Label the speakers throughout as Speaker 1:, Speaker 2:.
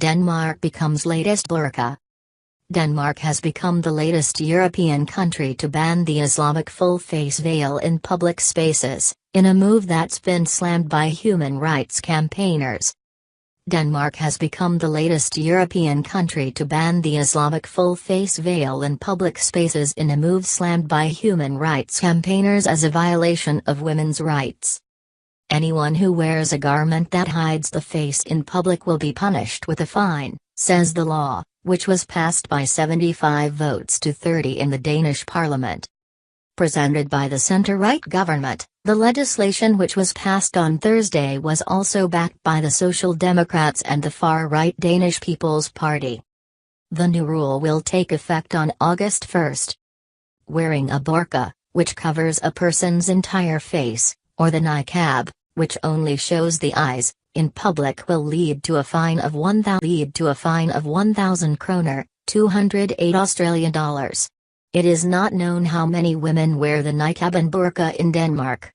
Speaker 1: Denmark becomes latest burqa. Denmark has become the latest European country to ban the Islamic full-face veil in public spaces, in a move that's been slammed by human rights campaigners. Denmark has become the latest European country to ban the Islamic full-face veil in public spaces in a move slammed by human rights campaigners as a violation of women's rights. Anyone who wears a garment that hides the face in public will be punished with a fine, says the law, which was passed by 75 votes to 30 in the Danish parliament. Presented by the centre-right government, the legislation which was passed on Thursday was also backed by the Social Democrats and the far-right Danish People's Party. The new rule will take effect on August 1. Wearing a burqa, which covers a person's entire face, or the niqab, which only shows the eyes, in public will lead to a fine of 1,000 kroner, $208. It is not known how many women wear the niqab and burqa in Denmark.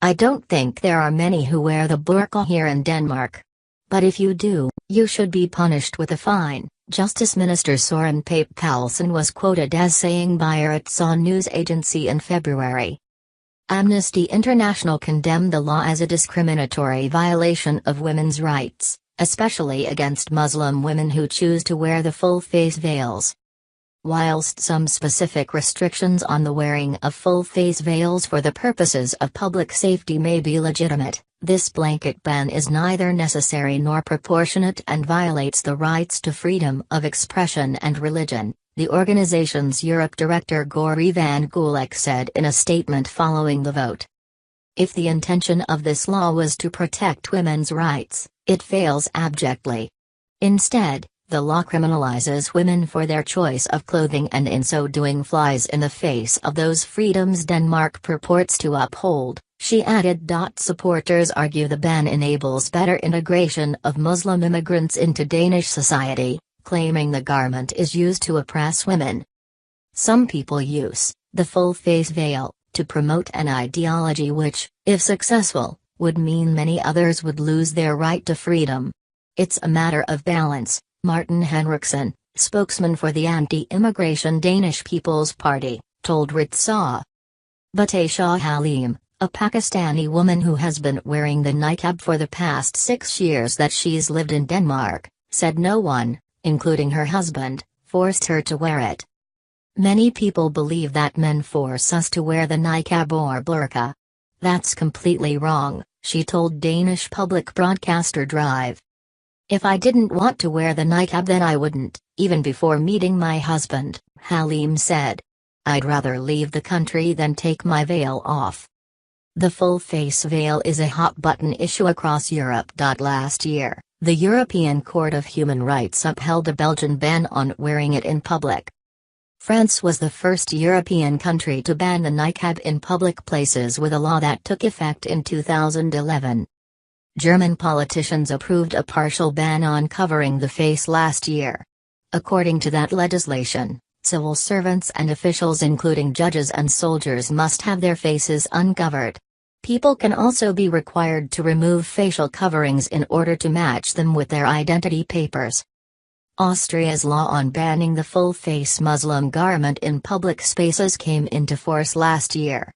Speaker 1: I don't think there are many who wear the burqa here in Denmark. But if you do, you should be punished with a fine, Justice Minister Søren Pape Poulsen was quoted as saying by RTSA news agency in February. Amnesty International condemned the law as a discriminatory violation of women's rights, especially against Muslim women who choose to wear the full-face veils. Whilst some specific restrictions on the wearing of full-face veils for the purposes of public safety may be legitimate, this blanket ban is neither necessary nor proportionate and violates the rights to freedom of expression and religion, the organization's Europe director Gori van Gulik said in a statement following the vote. If the intention of this law was to protect women's rights, it fails abjectly. Instead, the law criminalizes women for their choice of clothing and in so doing flies in the face of those freedoms Denmark purports to uphold, she added. Supporters argue the ban enables better integration of Muslim immigrants into Danish society, claiming the garment is used to oppress women. Some people use the full-face veil to promote an ideology which, if successful, would mean many others would lose their right to freedom. It's a matter of balance, Martin Henriksen, spokesman for the anti-immigration Danish People's Party, told RTSA. But Aisha Halim, a Pakistani woman who has been wearing the niqab for the past 6 years that she's lived in Denmark, said no one, including her husband, forced her to wear it. Many people believe that men force us to wear the niqab or burqa. That's completely wrong, she told Danish public broadcaster Drive. If I didn't want to wear the niqab then I wouldn't, even before meeting my husband, Halim said. I'd rather leave the country than take my veil off. The full-face veil is a hot-button issue across Europe. Last year, the European Court of Human Rights upheld a Belgian ban on wearing it in public. France was the first European country to ban the niqab in public places with a law that took effect in 2011. German politicians approved a partial ban on covering the face last year. According to that legislation, civil servants and officials including judges and soldiers must have their faces uncovered. People can also be required to remove facial coverings in order to match them with their identity papers. Austria's law on banning the full-face Muslim garment in public spaces came into force last year.